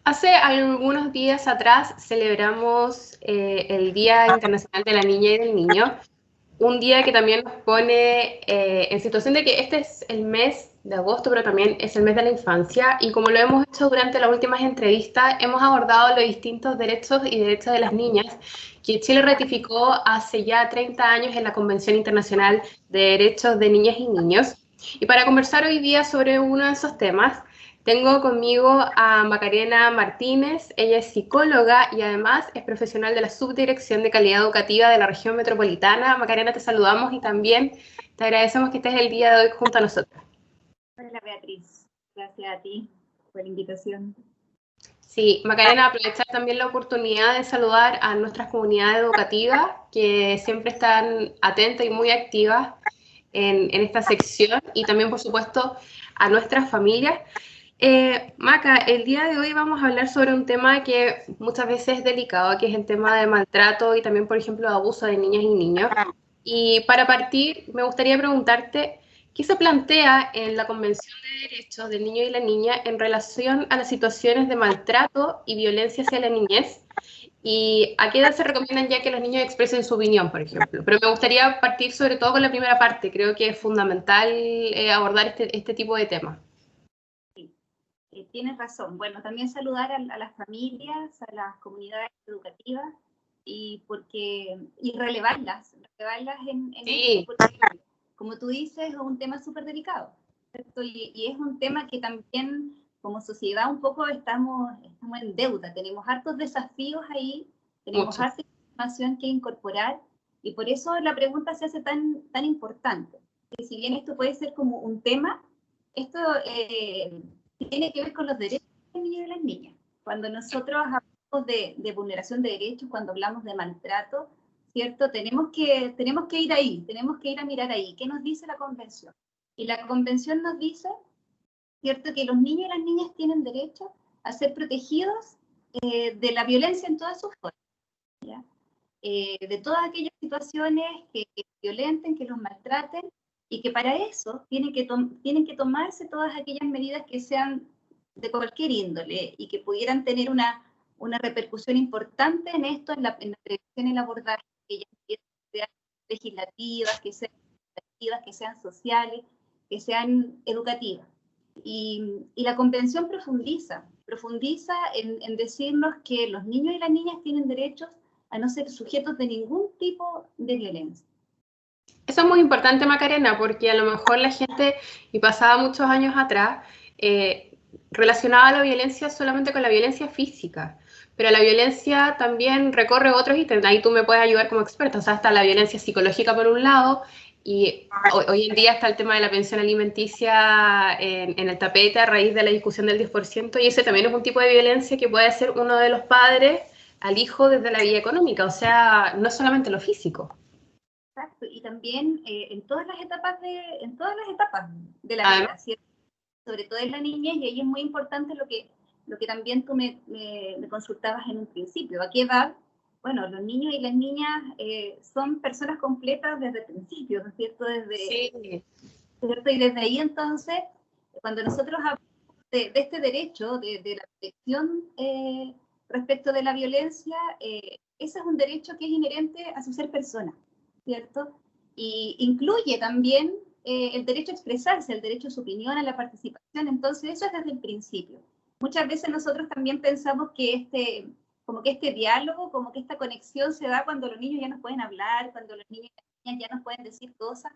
Hace algunos días atrás celebramos el Día Internacional de la Niña y del Niño, un día que también nos pone en situación de que este es el mes de agosto, pero también es el mes de la infancia, y como lo hemos hecho durante las últimas entrevistas, hemos abordado los distintos derechos y derechos de las niñas que Chile ratificó hace ya 30 años en la Convención Internacional de Derechos de Niñas y Niños. Y para conversar hoy día sobre uno de esos temas, tengo conmigo a Macarena Martínez. Ella es psicóloga y además es profesional de la Subdirección de Calidad Educativa de la Región Metropolitana. Macarena, te saludamos y también te agradecemos que estés el día de hoy junto a nosotros. Hola Beatriz, gracias a ti por la invitación. Sí, Macarena, aprovechar también la oportunidad de saludar a nuestras comunidades educativas que siempre están atentas y muy activas en esta sección, y también, por supuesto, a nuestras familias. Maca, el día de hoy vamos a hablar sobre un tema que muchas veces es delicado, que es el tema de maltrato y también, por ejemplo, de abuso de niñas y niños. Y para partir, me gustaría preguntarte, ¿qué se plantea en la Convención de Derechos del Niño y la Niña en relación a las situaciones de maltrato y violencia hacia la niñez? ¿Y a qué edad se recomiendan ya que los niños expresen su opinión, por ejemplo? Pero me gustaría partir sobre todo con la primera parte. Creo que es fundamental abordar este tipo de temas. Sí, tienes razón. Bueno, también saludar a las familias, a las comunidades educativas y relevarlas en esto, Sí, porque como tú dices, es un tema súper delicado, ¿cierto? Y es un tema que también como sociedad un poco estamos en deuda, tenemos hartos desafíos ahí, tenemos mucho. harta información que incorporar, y por eso la pregunta se hace tan importante. Que si bien esto puede ser como un tema, esto tiene que ver con los derechos de los niños y de las niñas. Cuando nosotros hablamos de vulneración de derechos, cuando hablamos de maltrato, ¿cierto? Tenemos que ir ahí, tenemos que ir a mirar ahí. ¿Qué nos dice la Convención? Y la Convención nos dice, ¿cierto?, que los niños y las niñas tienen derecho a ser protegidos de la violencia en todas sus formas, ¿ya? De todas aquellas situaciones que violenten, que los maltraten, y que para eso tienen que tomarse todas aquellas medidas que sean de cualquier índole y que pudieran tener una repercusión importante en esto, en la prevención y el abordaje, que sean legislativas, que sean sociales, que sean educativas. Y la Convención profundiza en decirnos que los niños y las niñas tienen derechos a no ser sujetos de ningún tipo de violencia. Eso es muy importante, Macarena, porque a lo mejor la gente, y pasaba muchos años atrás, relacionaba la violencia solamente con la violencia física, pero la violencia también recorre otros ítems. Ahí tú me puedes ayudar como experta. O sea, está la violencia psicológica por un lado, y hoy en día está el tema de la pensión alimenticia en el tapete a raíz de la discusión del 10%, y ese también es un tipo de violencia que puede hacer uno de los padres al hijo desde la vía económica, o sea, no solamente lo físico. Exacto, y también en todas las etapas de la Además, vida, ¿cierto? Sobre todo en la niñez, y ahí es muy importante lo que también tú me consultabas en un principio. ¿A qué edad? Bueno, los niños y las niñas son personas completas desde el principio, ¿no es cierto? sí. ¿Cierto? Y desde ahí entonces, cuando nosotros hablamos de este derecho, de la protección respecto de la violencia, ese es un derecho que es inherente a su ser persona, ¿cierto? Y incluye también el derecho a expresarse, el derecho a su opinión, a la participación. Entonces, eso es desde el principio. Muchas veces nosotros también pensamos que como que este diálogo, como que esta conexión se da cuando los niños ya nos pueden hablar, cuando los niños y las niñas ya nos pueden decir cosas,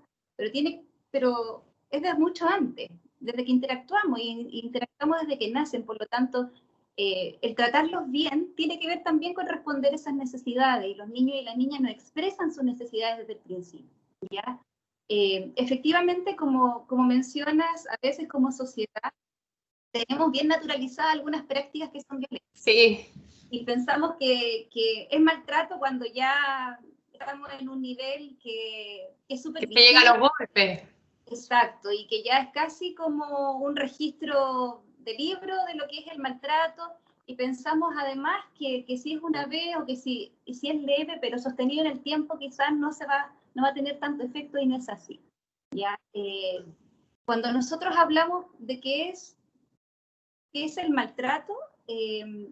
pero es de mucho antes, desde que interactuamos, y interactuamos desde que nacen. Por lo tanto, el tratarlos bien tiene que ver también con responder esas necesidades, y los niños y las niñas no expresan sus necesidades desde el principio, ¿ya? Efectivamente, como mencionas, a veces como sociedad tenemos bien naturalizadas algunas prácticas que son violentas. Sí. Y pensamos que es maltrato cuando ya estamos en un nivel que es súper Que llega a los golpes. Exacto, y que ya es casi como un registro de libro de lo que es el maltrato, y pensamos además que si es una vez o si es leve, pero sostenido en el tiempo, quizás no va a tener tanto efecto, y no es así. ¿Ya? Cuando nosotros hablamos de qué es el maltrato,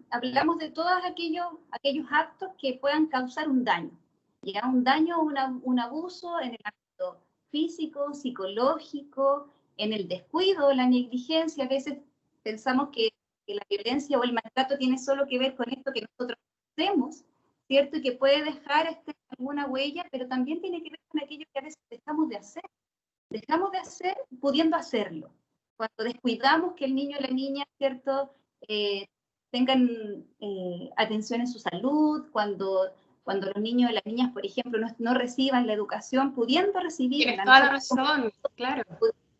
hablamos de todos aquellos actos que puedan causar un daño. Ya un daño, un abuso en el ámbito físico, psicológico, en el descuido, la negligencia. A veces pensamos que la violencia o el maltrato tiene solo que ver con esto que nosotros hacemos, ¿cierto? Y que puede dejar alguna huella, pero también tiene que ver con aquello que a veces dejamos de hacer. Dejamos de hacer pudiendo hacerlo. Cuando descuidamos que el niño o la niña, ¿cierto?, tengan atención en su salud, cuando los niños y las niñas, por ejemplo, no reciban la educación, pudiendo recibirla. Tienes toda la razón, claro.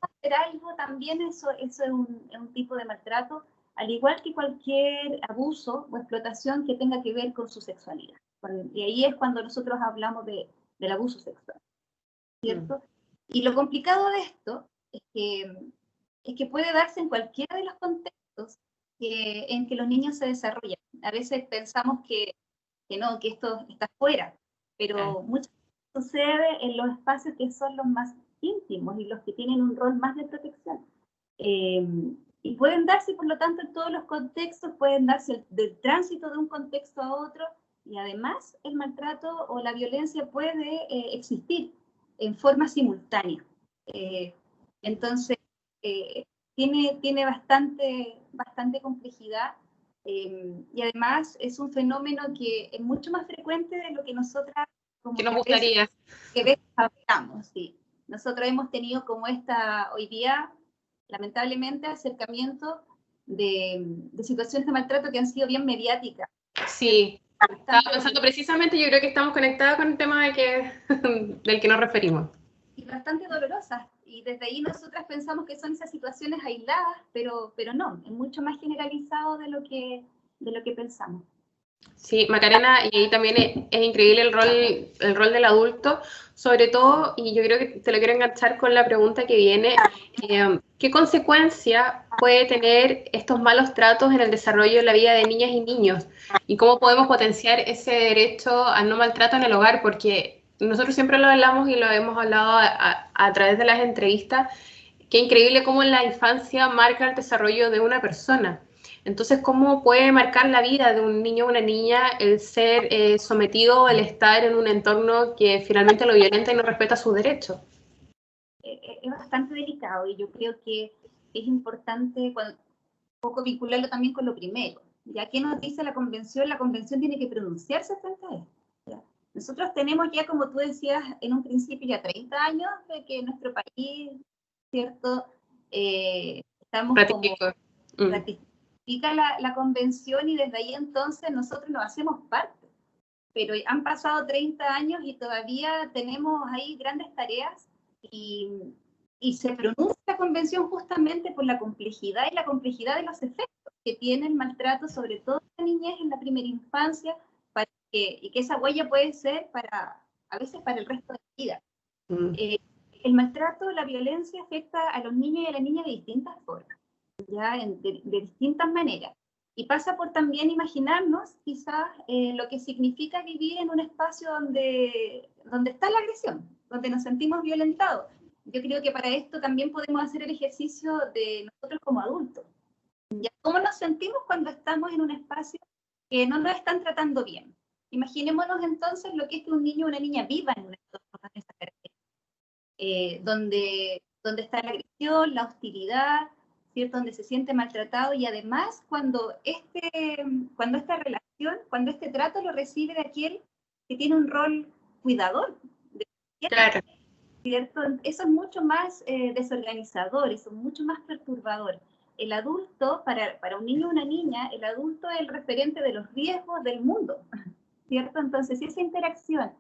Hacer algo, también eso es un tipo de maltrato, al igual que cualquier abuso o explotación que tenga que ver con su sexualidad. Y ahí es cuando nosotros hablamos del abuso sexual, ¿cierto? Y lo complicado de esto es que puede darse en cualquiera de los contextos en que los niños se desarrollan. A veces pensamos que no, que esto está fuera, pero muchas veces sucede en los espacios que son los más íntimos y los que tienen un rol más de protección. Y pueden darse, por lo tanto, en todos los contextos, pueden darse del tránsito de un contexto a otro, y además el maltrato o la violencia puede existir en forma simultánea. Entonces, tiene bastante complejidad, y además es un fenómeno que es mucho más frecuente de lo que nosotras que nos gustaría. Que veces hablamos, sí. Nosotros hemos tenido como hoy día, lamentablemente, acercamiento de situaciones de maltrato que han sido bien mediáticas. Sí, estaba pensando precisamente, yo creo que estamos conectadas con el tema del que nos referimos. Y bastante dolorosas, y desde ahí nosotras pensamos que son esas situaciones aisladas, pero no, es mucho más generalizado de lo que pensamos. Sí, Macarena, y ahí también es increíble el rol del adulto, sobre todo, y yo creo que te lo quiero enganchar con la pregunta que viene, ¿qué consecuencia puede tener estos malos tratos en el desarrollo de la vida de niñas y niños? ¿Y cómo podemos potenciar ese derecho al no maltrato en el hogar? Porque nosotros siempre lo hablamos y lo hemos hablado a través de las entrevistas, qué increíble cómo la infancia marca el desarrollo de una persona. Entonces, ¿cómo puede marcar la vida de un niño o una niña el ser sometido, el estar en un entorno que finalmente lo violenta y no respeta sus derechos? Es bastante delicado, y yo creo que es importante un poco vincularlo también con lo primero. ¿Ya qué nos dice la convención? La convención tiene que pronunciarse frente a esto. ¿Ya? Nosotros tenemos ya, como tú decías en un principio, ya 30 años de que en nuestro país, ¿cierto? Estamos Ratifica la convención, y desde ahí entonces nosotros nos hacemos parte. Pero han pasado 30 años y todavía tenemos ahí grandes tareas, y se pronuncia la convención justamente por la complejidad de los efectos que tiene el maltrato, sobre todo en la niñez, en la primera infancia, y que esa huella puede ser a veces para el resto de la vida. El maltrato, la violencia afecta a los niños y a las niñas de distintas formas, ya de distintas maneras. Y pasa por también imaginarnos quizás lo que significa vivir en un espacio donde está la agresión, donde nos sentimos violentados. Yo creo que para esto también podemos hacer el ejercicio de nosotros como adultos. ¿Ya? ¿Cómo nos sentimos cuando estamos en un espacio que no nos están tratando bien? Imaginémonos entonces lo que es que un niño o una niña viva en un entorno de esa característica, donde está la agresión, la hostilidad, ¿cierto? Donde se siente maltratado, y además cuando esta relación, cuando este trato lo recibe de aquel que tiene un rol cuidador. Claro. ¿Cierto? Eso es mucho más desorganizador, eso es mucho más perturbador. El adulto, para un niño o una niña, el adulto es el referente de los riesgos del mundo, ¿cierto? Entonces, si esa interacción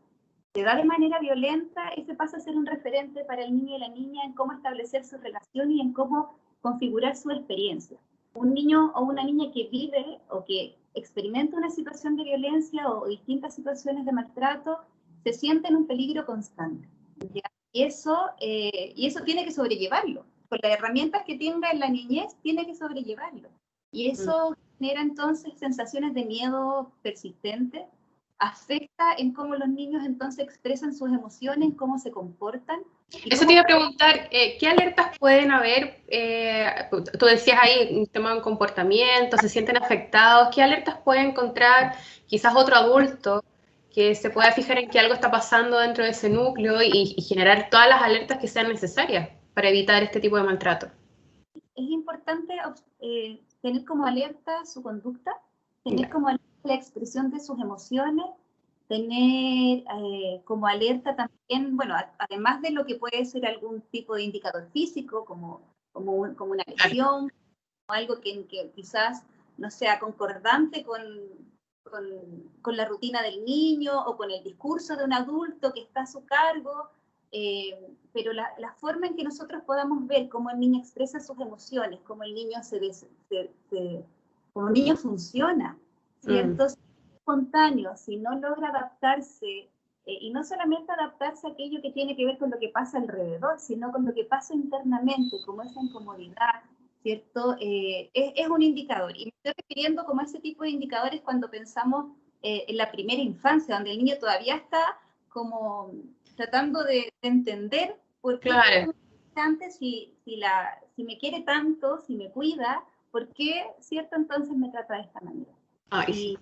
se da de manera violenta, ese pasa a ser un referente para el niño y la niña en cómo establecer su relación y en cómo configurar su experiencia. Un niño o una niña que vive o que experimenta una situación de violencia o distintas situaciones de maltrato, se siente en un peligro constante, ¿ya? Y eso tiene que sobrellevarlo. Con las herramientas que tenga en la niñez, tiene que sobrellevarlo. Y eso genera entonces sensaciones de miedo persistente, afecta en cómo los niños entonces expresan sus emociones, cómo se comportan, Eso te iba a preguntar, ¿qué alertas pueden haber? Tú decías ahí un tema de comportamiento, se sienten afectados. ¿Qué alertas puede encontrar quizás otro adulto que se pueda fijar en que algo está pasando dentro de ese núcleo y generar todas las alertas que sean necesarias para evitar este tipo de maltrato? Es importante tener como alerta su conducta, tener Ya. como alerta la expresión de sus emociones, tener como alerta también, bueno, además de lo que puede ser algún tipo de indicador físico, como una Claro. lesión, o algo que quizás no sea concordante con la rutina del niño o con el discurso de un adulto que está a su cargo, pero la forma en que nosotros podamos ver cómo el niño expresa sus emociones, cómo el niño como el niño funciona, ¿cierto? Si es espontáneo, si no logra adaptarse, y no solamente adaptarse a aquello que tiene que ver con lo que pasa alrededor, sino con lo que pasa internamente, como esa incomodidad, ¿cierto? Es un indicador. Y me estoy refiriendo como a ese tipo de indicadores cuando pensamos en la primera infancia, donde el niño todavía está como tratando de entender por qué Claro. antes, si me quiere tanto, si me cuida, ¿por qué, cierto? Entonces me trata de esta manera. Ay, sí. Y,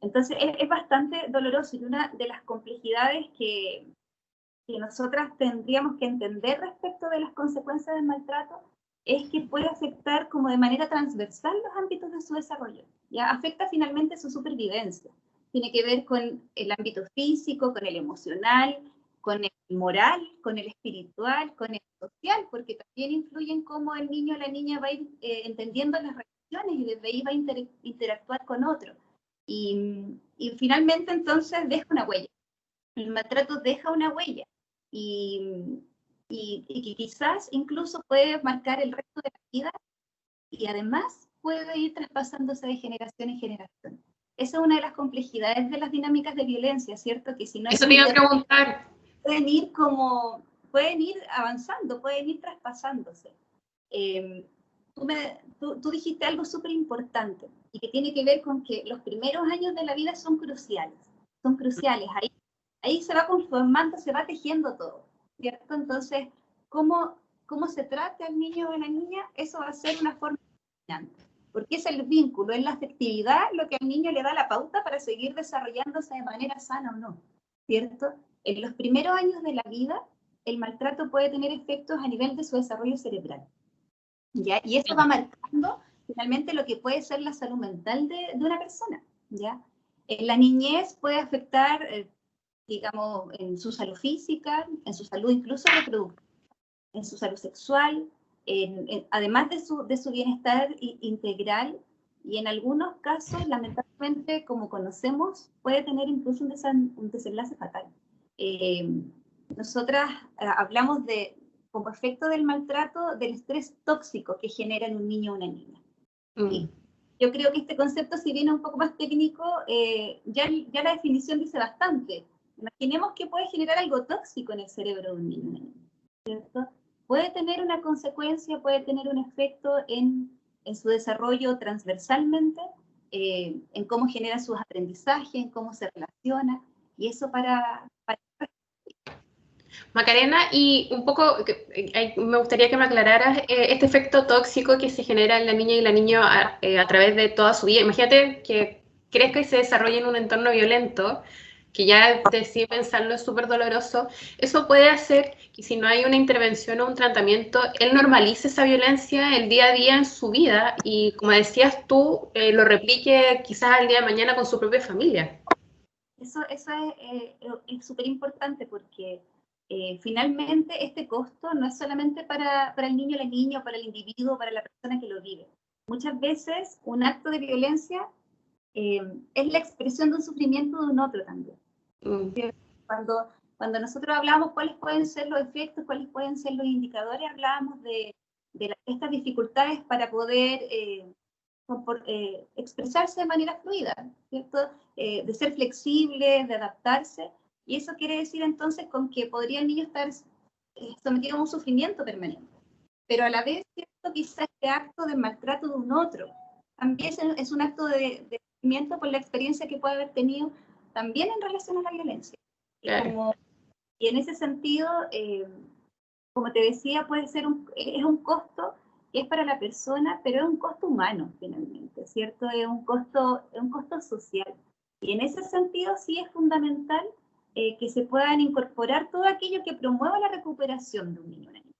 entonces es bastante doloroso y una de las complejidades que nosotras tendríamos que entender respecto de las consecuencias del maltrato es que puede afectar como de manera transversal los ámbitos de su desarrollo. ¿Ya? Afecta finalmente su supervivencia. Tiene que ver con el ámbito físico, con el emocional, con el moral, con el espiritual, con el social, porque también influye en cómo el niño o la niña va a ir entendiendo las relaciones y desde ahí va a interactuar con otros. Y finalmente entonces deja una huella. El maltrato deja una huella y, y que quizás incluso puede marcar el resto de la vida y además puede ir traspasándose de generación en generación. Esa es una de las complejidades de las dinámicas de violencia, ¿cierto? Que si no hay Eso te un iba a preguntar. pueden ir avanzando, pueden ir traspasándose. Tú dijiste algo súper importante y que tiene que ver con que los primeros años de la vida son cruciales. Son cruciales. Ahí se va conformando, se va tejiendo todo, ¿cierto? Entonces, cómo se trate al niño o a la niña, eso va a ser una forma determinante. Porque es el vínculo, es la afectividad lo que al niño le da la pauta para seguir desarrollándose de manera sana o no, ¿cierto? En los primeros años de la vida, el maltrato puede tener efectos a nivel de su desarrollo cerebral, ¿ya? Y eso va marcando finalmente lo que puede ser la salud mental de una persona, ¿ya? En la niñez puede afectar, digamos, en su salud física, en su salud incluso reproductiva, en su salud sexual, además de su bienestar integral, y en algunos casos, lamentablemente, como conocemos, puede tener incluso un desenlace fatal. Eh, nosotras hablamos como efecto del maltrato, del estrés tóxico que genera en un niño o una niña. Y yo creo que este concepto, si viene un poco más técnico, ya la definición dice bastante. Imaginemos que puede generar algo tóxico en el cerebro de un niño o una niña, ¿cierto? Puede tener una consecuencia, puede tener un efecto en su desarrollo transversalmente, en cómo genera sus aprendizajes, en cómo se relaciona, y eso para Macarena, y un poco me gustaría que me aclararas este efecto tóxico que se genera en la niña y la niño a través de toda su vida. Imagínate que crezca y se desarrolle en un entorno violento, que ya de sí pensarlo es súper doloroso. Eso puede hacer que si no hay una intervención o un tratamiento, él normalice esa violencia el día a día en su vida y, como decías tú, lo replique quizás al día de mañana con su propia familia. Eso es súper importante porque finalmente este costo no es solamente para el niño, la niña, para el individuo, para la persona que lo vive. Muchas veces un acto de violencia es la expresión de un sufrimiento de un otro también. Cuando, cuando nosotros hablamos cuáles pueden ser los efectos, cuáles pueden ser los indicadores, hablábamos de estas dificultades para poder expresarse de manera fluida, ¿cierto? De ser flexible, de adaptarse, y eso quiere decir entonces con que podría el niño estar sometido a un sufrimiento permanente, pero a la vez, ¿cierto? Quizás este acto de maltrato de un otro también es un acto de sufrimiento por la experiencia que puede haber tenido también en relación a la violencia. Y Claro. Y en ese sentido, como te decía, puede ser es un costo que es para la persona, pero es un costo humano finalmente, ¿cierto? Es un costo social. Y en ese sentido sí es fundamental que se puedan incorporar todo aquello que promueva la recuperación de un niño, una niña.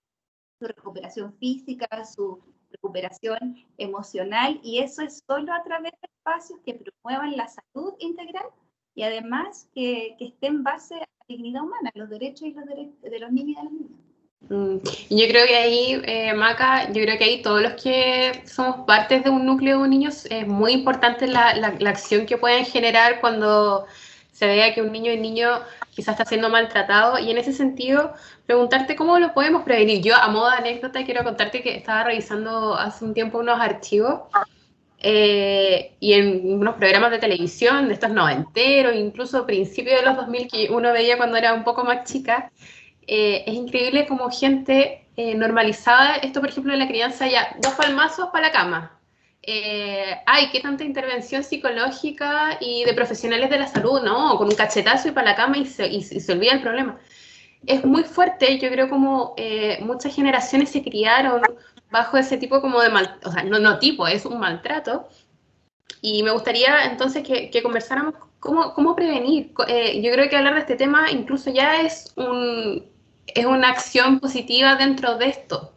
Su recuperación física, su recuperación emocional, y eso es solo a través de espacios que promuevan la salud integral y además que estén en base a la dignidad humana, los derechos y los derechos de los niños y de las niñas. Y yo creo que ahí, Maca, yo creo que ahí todos los que somos partes de un núcleo de niños es muy importante la acción que pueden generar cuando se vea que un niño y niño quizás está siendo maltratado, y en ese sentido preguntarte cómo lo podemos prevenir. Yo, a modo de anécdota, quiero contarte que estaba revisando hace un tiempo unos archivos y en unos programas de televisión de estos noventeros, incluso principios de los 2000 que uno veía cuando era un poco más chica. Es increíble como gente normalizaba esto, por ejemplo, de la crianza, ya 2 palmazos para la cama. Ay, qué tanta intervención psicológica y de profesionales de la salud, ¿no? Con un cachetazo y para la cama y se olvida el problema. Es muy fuerte, yo creo como muchas generaciones se criaron bajo ese tipo como de mal, o sea, no tipo, es un maltrato. Y me gustaría entonces que conversáramos cómo prevenir. Yo creo que hablar de este tema incluso ya es una acción positiva dentro de esto.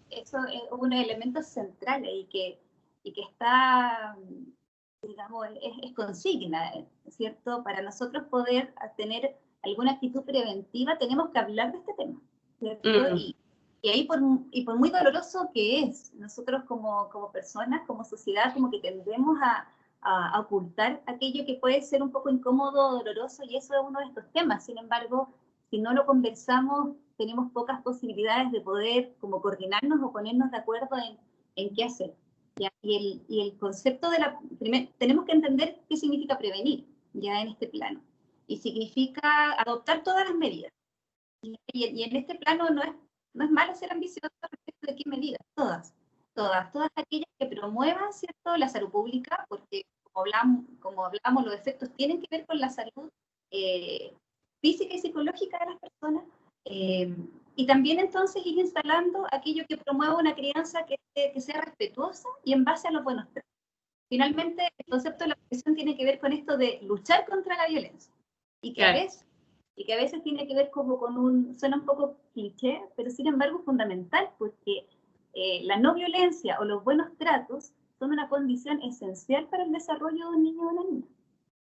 Eso es un elemento central y que está, digamos, es consigna, ¿cierto? Para nosotros poder tener alguna actitud preventiva tenemos que hablar de este tema, ¿cierto? Y ahí, por muy doloroso que es, nosotros como personas, como sociedad, como que tendemos a ocultar aquello que puede ser un poco incómodo o doloroso, y eso es uno de estos temas. Sin embargo, si no lo conversamos, tenemos pocas posibilidades de poder como coordinarnos o ponernos de acuerdo en qué hacer. ¿Ya? Y el concepto tenemos que entender qué significa prevenir, ya en este plano. Y significa adoptar todas las medidas. Y en este plano no es malo ser ambicioso respecto de qué medidas, todas aquellas que promuevan, ¿cierto?, la salud pública, porque como hablamos, los efectos tienen que ver con la salud física y psicológica de las personas, y también entonces ir instalando aquello que promueva una crianza que sea respetuosa y en base a los buenos tratos. Finalmente, el concepto de la prevención tiene que ver con esto de luchar contra la violencia, y que a veces tiene que ver como suena un poco cliché, pero sin embargo es fundamental, porque la no violencia o los buenos tratos son una condición esencial para el desarrollo de un niño o una niña.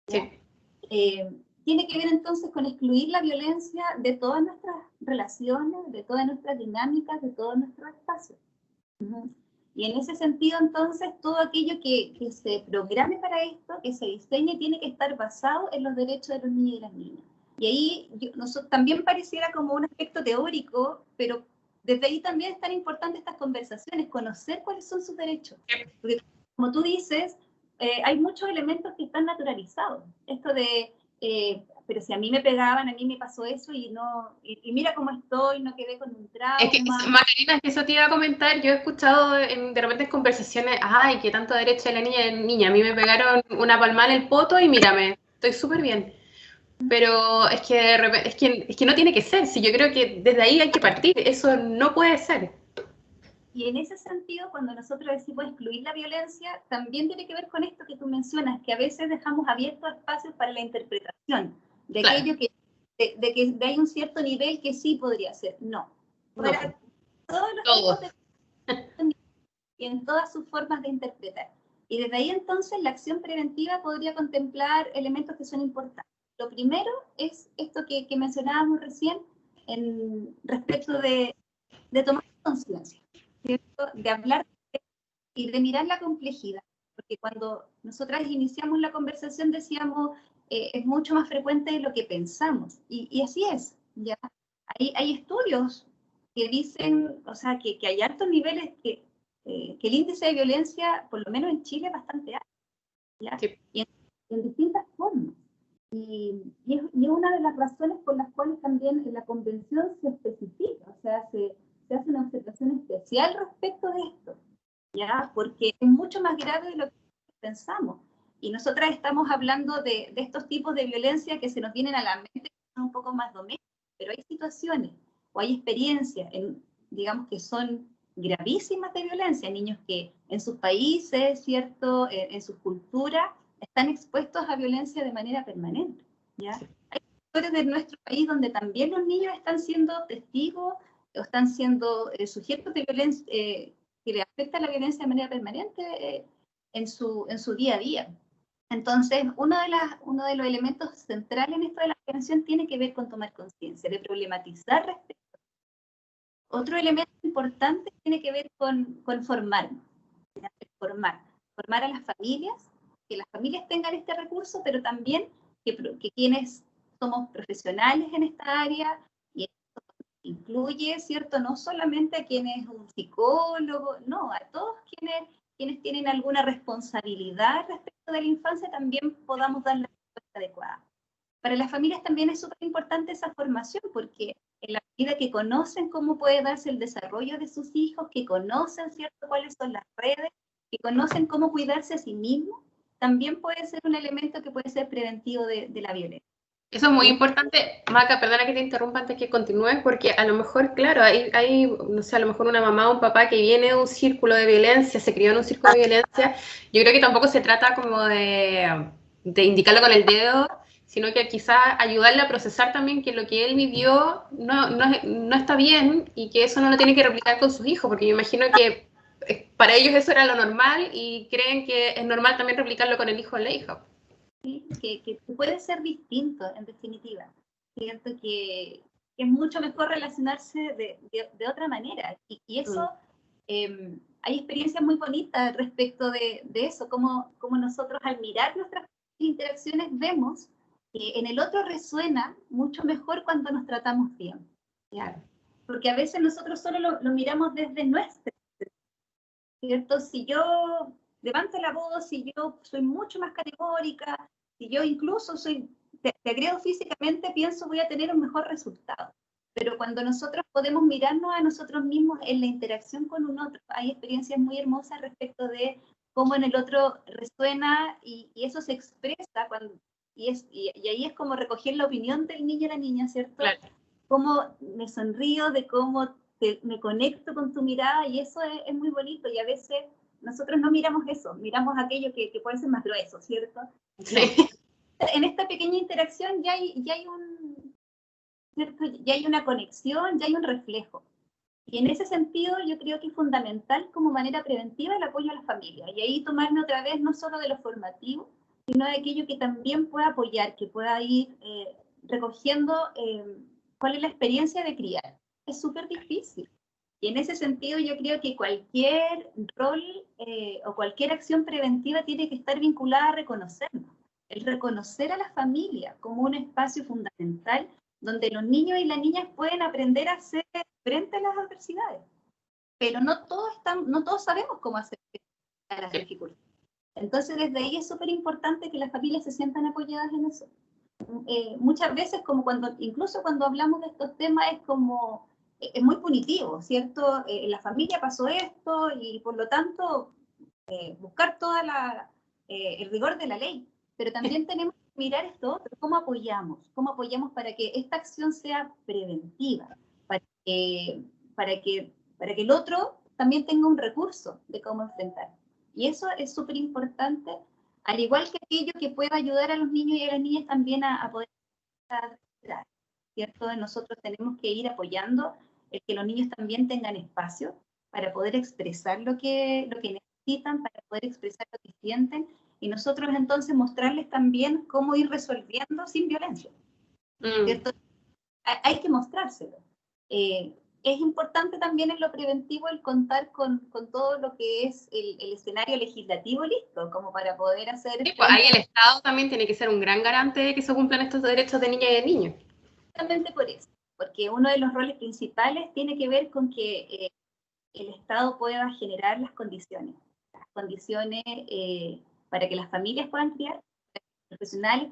Sí. Tiene que ver entonces con excluir la violencia de todas nuestras relaciones, de todas nuestras dinámicas, de todos nuestros espacios. Y en ese sentido, entonces, todo aquello que se programe para esto, que se diseñe, tiene que estar basado en los derechos de los niños y las niñas. Y ahí también pareciera como un aspecto teórico, pero desde ahí también es tan importante estas conversaciones, conocer cuáles son sus derechos. Porque, como tú dices, hay muchos elementos que están naturalizados. Esto de, pero si a mí me pegaban, a mí me pasó eso y mira cómo estoy, no quedé con un trauma. Es que, Macarena, es que eso te iba a comentar. Yo he escuchado de repente en conversaciones, ay, qué tanto derecho de la niña, a mí me pegaron una palmada en el poto y mírame, estoy súper bien. Pero es que de repente, es que no tiene que ser, si yo creo que desde ahí hay que partir, eso no puede ser. Y en ese sentido, cuando nosotros decimos excluir la violencia, también tiene que ver con esto que tú mencionas, que a veces dejamos abiertos espacios para la interpretación de aquello que hay un cierto nivel que sí podría ser. No. Para todos los tipos de y en todas sus formas de interpretar. Y desde ahí entonces la acción preventiva podría contemplar elementos que son importantes. Lo primero es esto que mencionábamos recién respecto de tomar conciencia, ¿cierto? De hablar y de mirar la complejidad, porque cuando nosotras iniciamos la conversación decíamos es mucho más frecuente de lo que pensamos, y así es, ¿ya? Hay estudios que dicen, o sea, que hay altos niveles, que el índice de violencia, por lo menos en Chile, es bastante alto, ¿ya? Sí. Y en distintas formas. Y es una de las razones por las cuales también en la convención se especifica, o sea, se hace una observación especial respecto de esto, ¿ya? Porque es mucho más grave de lo que pensamos. Y nosotras estamos hablando de estos tipos de violencia que se nos vienen a la mente, que son un poco más domésticos, pero hay situaciones o hay experiencias, digamos, que son gravísimas de violencia, niños que en sus países, ¿cierto?, en sus culturas, están expuestos a violencia de manera permanente, ¿ya? Hay sectores de nuestro país donde también los niños están siendo testigos o están siendo sujetos de violencia, que le afecta la violencia de manera permanente en su día a día. Entonces, uno de los elementos centrales en esto de la prevención tiene que ver con tomar conciencia, de problematizar respecto. Otro elemento importante tiene que ver con formarnos, formar a las familias, que las familias tengan este recurso, pero también que quienes somos profesionales en esta área, y esto incluye, ¿cierto?, no solamente a quienes un psicólogo, no, a todos quienes tienen alguna responsabilidad respecto de la infancia, también podamos dar la respuesta adecuada. Para las familias también es súper importante esa formación, porque en la medida que conocen cómo puede darse el desarrollo de sus hijos, que conocen, ¿cierto?, cuáles son las redes, que conocen cómo cuidarse a sí mismos, también puede ser un elemento que puede ser preventivo de la violencia. Eso es muy importante, Maca, perdona que te interrumpa antes que continúes, porque a lo mejor, claro, hay, no sé, a lo mejor una mamá o un papá que viene de un círculo de violencia, se crió en un círculo de violencia. Yo creo que tampoco se trata como de indicarlo con el dedo, sino que quizás ayudarle a procesar también que lo que él vivió no está bien y que eso no lo tiene que replicar con sus hijos, porque yo imagino que para ellos eso era lo normal y creen que es normal también replicarlo con el hijo o la hija. ¿Sí? Que puede ser distinto, en definitiva. Siento que es mucho mejor relacionarse de otra manera. Y eso, hay experiencias muy bonitas respecto de eso, como nosotros al mirar nuestras interacciones vemos que en el otro resuena mucho mejor cuando nos tratamos bien, ¿ya? Porque a veces nosotros solo lo miramos desde nuestra, ¿cierto? Si yo levanto la voz, si yo soy mucho más categórica, si yo incluso te agrego físicamente, pienso voy a tener un mejor resultado. Pero cuando nosotros podemos mirarnos a nosotros mismos en la interacción con un otro, hay experiencias muy hermosas respecto de cómo en el otro resuena y eso se expresa y ahí es como recoger la opinión del niño o la niña, ¿cierto? Claro. Cómo me sonrío, de cómo me conecto con tu mirada y eso es muy bonito y a veces nosotros no miramos eso, miramos aquello que puede ser más grueso, ¿cierto? Sí. No. En esta pequeña interacción ya hay una conexión, ya hay un reflejo. Y en ese sentido yo creo que es fundamental como manera preventiva el apoyo a la familia. Y ahí tomarme otra vez no solo de lo formativo, sino de aquello que también pueda apoyar, que pueda ir recogiendo cuál es la experiencia de criar. Es súper difícil. Y en ese sentido yo creo que cualquier rol o cualquier acción preventiva tiene que estar vinculada a reconocernos. El reconocer a la familia como un espacio fundamental donde los niños y las niñas pueden aprender a hacer frente a las adversidades. Pero no todos sabemos cómo hacer frente a las dificultades. Entonces desde ahí es súper importante que las familias se sientan apoyadas en eso. Muchas veces, incluso cuando hablamos de estos temas, es muy punitivo, ¿cierto? En la familia pasó esto y por lo tanto buscar el rigor de la ley. Pero también tenemos que mirar esto otro, ¿cómo apoyamos para que esta acción sea preventiva? Para que el otro también tenga un recurso de cómo enfrentar. Y eso es súper importante, al igual que aquello que pueda ayudar a los niños y a las niñas también a poder dar, ¿cierto? Nosotros tenemos que ir apoyando el que los niños también tengan espacio para poder expresar lo que necesitan, para poder expresar lo que sienten, y nosotros entonces mostrarles también cómo ir resolviendo sin violencia, ¿cierto? Hay que mostrárselo. Es importante también en lo preventivo el contar con todo lo que es el escenario legislativo listo, como para poder hacer... Sí, pues ahí el Estado también tiene que ser un gran garante de que se cumplan estos derechos de niñas y de niños. Exactamente por eso, porque uno de los roles principales tiene que ver con que el Estado pueda generar las condiciones para que las familias puedan criar, profesionales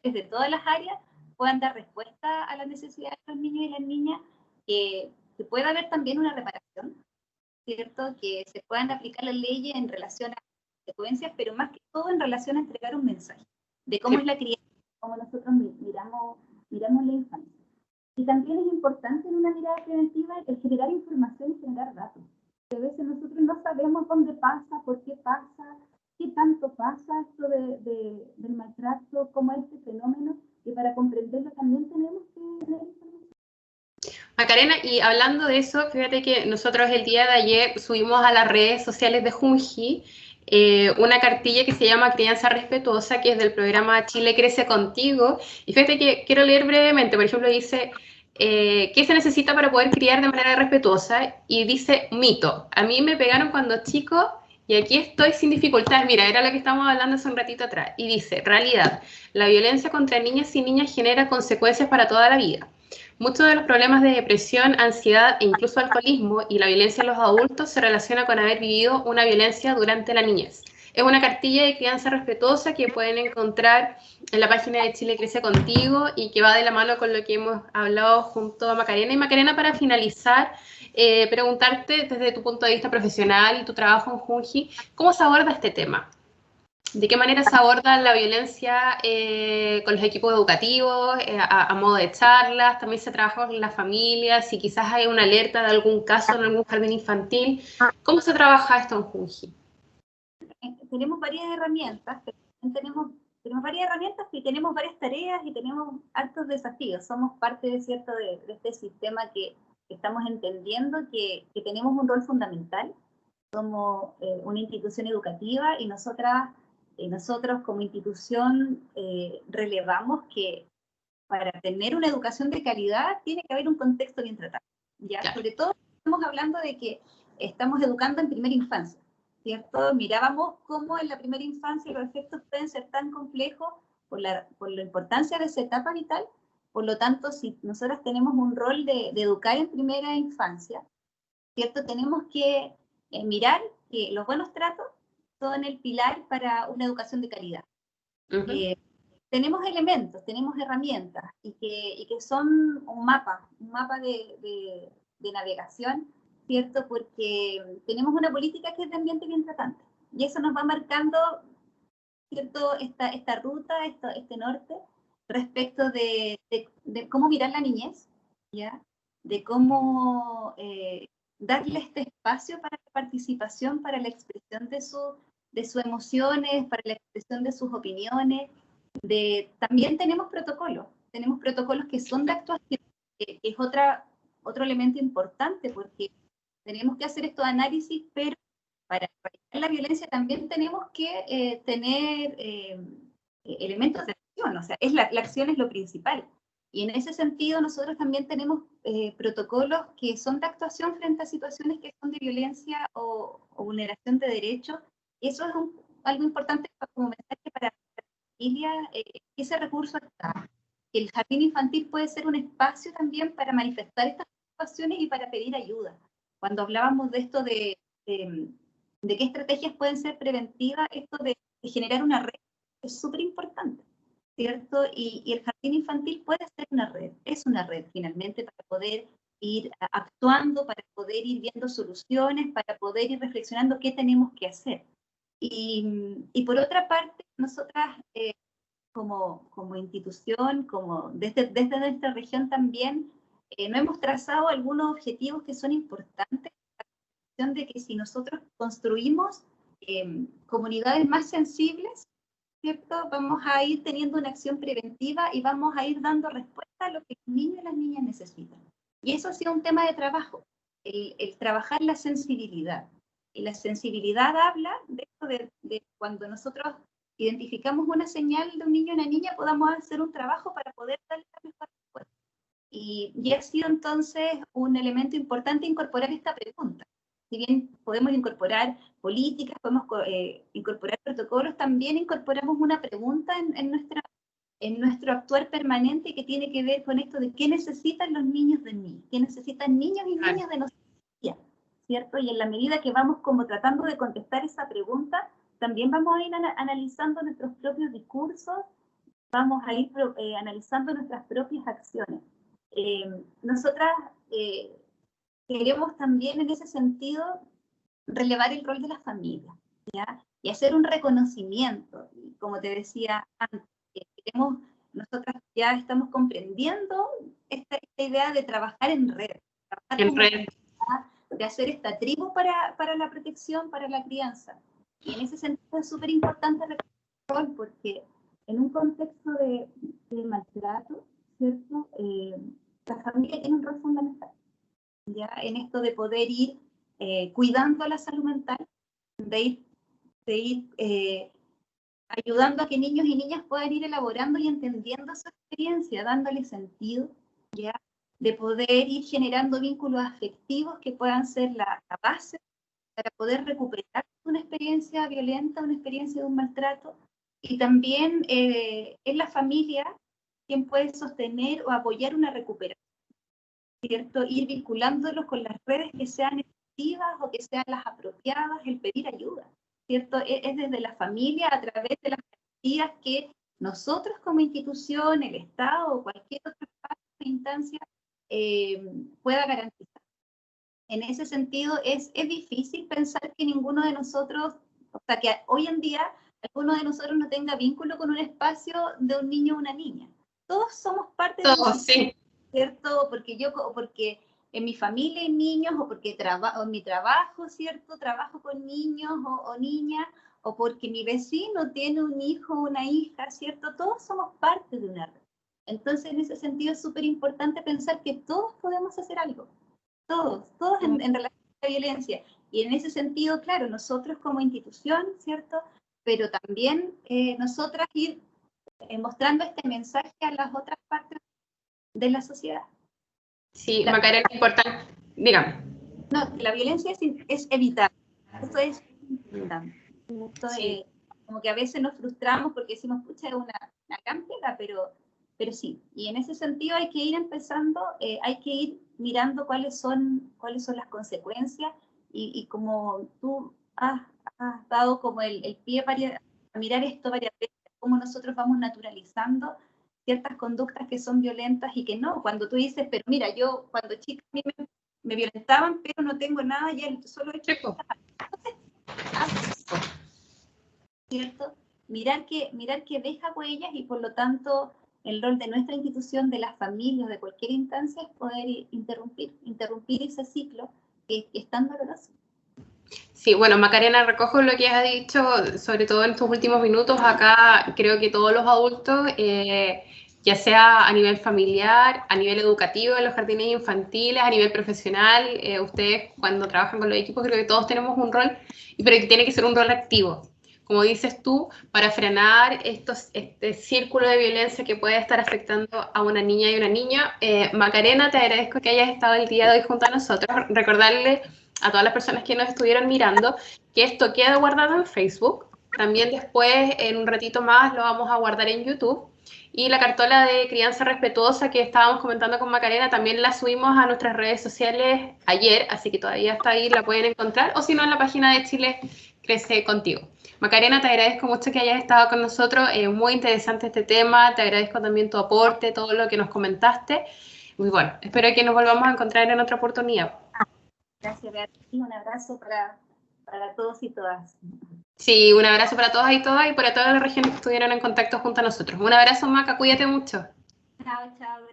de todas las áreas puedan dar respuesta a las necesidades de los niños y las niñas, que pueda haber también una reparación, ¿cierto? Que se puedan aplicar las leyes en relación a consecuencias, pero más que todo en relación a entregar un mensaje de cómo es la crianza, cómo nosotros miramos miramos la infancia. Y también es importante en una mirada preventiva el generar información y generar datos. Que a veces nosotros no sabemos dónde pasa, por qué pasa, qué tanto pasa esto del maltrato, cómo es este fenómeno, y para comprenderlo también tenemos que tener información. Macarena, y hablando de eso, fíjate que nosotros el día de ayer subimos a las redes sociales de Junji una cartilla que se llama Crianza Respetuosa, que es del programa Chile Crece Contigo. Y fíjate que quiero leer brevemente, por ejemplo, dice, ¿qué se necesita para poder criar de manera respetuosa? Y dice, mito, a mí me pegaron cuando chico y aquí estoy sin dificultades. Mira, era lo que estábamos hablando hace un ratito atrás. Y dice, realidad, la violencia contra niñas y niñas genera consecuencias para toda la vida. Muchos de los problemas de depresión, ansiedad e incluso alcoholismo y la violencia en los adultos se relaciona con haber vivido una violencia durante la niñez. Es una cartilla de crianza respetuosa que pueden encontrar en la página de Chile Crece Contigo y que va de la mano con lo que hemos hablado junto a Macarena. Y Macarena, para finalizar, preguntarte desde tu punto de vista profesional y tu trabajo en Junji, ¿cómo se aborda este tema? ¿De qué manera se aborda la violencia con los equipos educativos, a modo de charlas? También se trabaja con las familias, si quizás hay una alerta de algún caso en algún jardín infantil. ¿Cómo se trabaja esto en Junji? Tenemos varias herramientas, tenemos varias herramientas y tenemos varias tareas y tenemos altos desafíos. Somos parte de este sistema que estamos entendiendo que tenemos un rol fundamental. Somos una institución educativa y nosotros como institución relevamos que para tener una educación de calidad tiene que haber un contexto bien tratado. ¿Ya? Claro. Sobre todo estamos hablando de que estamos educando en primera infancia, ¿cierto? Mirábamos cómo en la primera infancia los efectos pueden ser tan complejos por la importancia de esa etapa vital. Por lo tanto, si nosotros tenemos un rol de educar en primera infancia, ¿cierto? Tenemos que mirar que los buenos tratos son el pilar para una educación de calidad. Tenemos elementos, tenemos herramientas y que son un mapa de navegación, ¿cierto? Porque tenemos una política que es de ambiente bien tratante y eso nos va marcando, ¿cierto? Esta ruta, este norte respecto de cómo mirar la niñez, ¿ya? De cómo darle este espacio para la participación, para la expresión de sus emociones, para la expresión de sus opiniones. También tenemos protocolos que son de actuación, que es otro elemento importante, porque tenemos que hacer estos análisis, pero para erradicar la violencia también tenemos que tener elementos de acción, o sea, la acción es lo principal. Y en ese sentido nosotros también tenemos protocolos que son de actuación frente a situaciones que son de violencia o vulneración de derechos. Eso es algo importante como mensaje para la familia, ese recurso está. El jardín infantil puede ser un espacio también para manifestar estas situaciones y para pedir ayuda. Cuando hablábamos de esto de qué estrategias pueden ser preventivas, esto de generar una red es súper importante, ¿cierto? Y el jardín infantil puede ser una red, es una red finalmente para poder ir actuando, para poder ir viendo soluciones, para poder ir reflexionando qué tenemos que hacer. Y por otra parte, nosotras como institución, desde nuestra región también, no hemos trazado algunos objetivos que son importantes, de que si nosotros construimos comunidades más sensibles, ¿cierto? Vamos a ir teniendo una acción preventiva y vamos a ir dando respuesta a lo que los niños y las niñas necesitan. Y eso ha sido un tema de trabajo, el trabajar la sensibilidad. Y la sensibilidad habla de esto de cuando nosotros identificamos una señal de un niño o una niña, podamos hacer un trabajo para poder darle la mejor respuesta. Y ha sido entonces un elemento importante incorporar esta pregunta. Si bien podemos incorporar políticas, podemos incorporar protocolos, también incorporamos una pregunta en nuestro actuar permanente que tiene que ver con esto de qué necesitan los niños de mí, qué necesitan niños y niñas de nosotros, ¿cierto? Y en la medida que vamos como tratando de contestar esa pregunta, también vamos a ir analizando nuestros propios discursos, vamos a ir analizando nuestras propias acciones. Nosotras queremos también en ese sentido relevar el rol de la familia, ¿ya? Y hacer un reconocimiento, como te decía antes, nosotros nosotras ya estamos comprendiendo esta idea de trabajar en red, En red. de hacer esta tribu para la protección, para la crianza. Y en ese sentido es súper importante recordar, porque en un contexto de maltrato, ¿cierto? La familia tiene un rol fundamental, ¿ya? En esto de poder ir cuidando la salud mental, de ir ayudando a que niños y niñas puedan ir elaborando y entendiendo su experiencia, dándole sentido, ¿ya? De poder ir generando vínculos afectivos que puedan ser la base para poder recuperar una experiencia violenta, una experiencia de un maltrato, y también es la familia quien puede sostener o apoyar una recuperación, ¿cierto? Ir vinculándolos con las redes que sean efectivas o que sean las apropiadas, el pedir ayuda, ¿cierto? Es desde la familia, a través de las garantías que nosotros como institución, el Estado o cualquier otra instancia pueda garantizar. En ese sentido, es difícil pensar que ninguno de nosotros, o sea, que hoy en día alguno de nosotros no tenga vínculo con un espacio de un niño o una niña. Todos somos parte de un sí. ¿Cierto? Porque en mi familia hay niños, o porque en mi trabajo, ¿cierto? Trabajo con niños o niñas, o porque mi vecino tiene un hijo o una hija, ¿cierto? Todos somos parte de una red. Entonces, en ese sentido es súper importante pensar que todos podemos hacer algo. Todos en relación a la violencia. Y en ese sentido, claro, nosotros como institución, ¿cierto? Pero también nosotras ir mostrando este mensaje a las otras partes de la sociedad. Sí, Macarena, es importante. Dígame. No, la violencia es evitable. Esto es importante. Sí. Como que a veces nos frustramos porque decimos, pucha, es una gran pega, pero sí. Y en ese sentido hay que ir empezando, hay que ir mirando cuáles son las consecuencias, y como tú has dado como el pie para mirar esto varias veces, cómo nosotros vamos naturalizando ciertas conductas que son violentas y que no. Cuando tú dices, pero mira, yo cuando chica a mí me violentaban, pero no tengo nada, ya solo he hecho ¿cierto? Mirar que deja huellas, y por lo tanto el rol de nuestra institución, de las familias, de cualquier instancia, es poder interrumpir ese ciclo que es tan doloroso. Sí, bueno, Macarena, recojo lo que has dicho, sobre todo en estos últimos minutos. Acá creo que todos los adultos, ya sea a nivel familiar, a nivel educativo, en los jardines infantiles, a nivel profesional, ustedes cuando trabajan con los equipos, creo que todos tenemos un rol, pero que tiene que ser un rol activo. Como dices tú, para frenar este círculo de violencia que puede estar afectando a una niña y una niña. Macarena, te agradezco que hayas estado el día de hoy junto a nosotros. Recordarle a todas las personas que nos estuvieron mirando que esto queda guardado en Facebook. También después, en un ratito más, lo vamos a guardar en YouTube. Y la cartola de crianza respetuosa que estábamos comentando con Macarena también la subimos a nuestras redes sociales ayer, así que todavía está ahí, la pueden encontrar, o si no, en la página de Chile Crece Contigo. Macarena, te agradezco mucho que hayas estado con nosotros, muy interesante este tema, te agradezco también tu aporte, todo lo que nos comentaste. Muy bueno, espero que nos volvamos a encontrar en otra oportunidad. Gracias, Beatriz, un abrazo para todos y todas. Sí, un abrazo para todas y todas, y para todas las regiones que estuvieron en contacto junto a nosotros. Un abrazo, Maca, cuídate mucho. Chao, chao.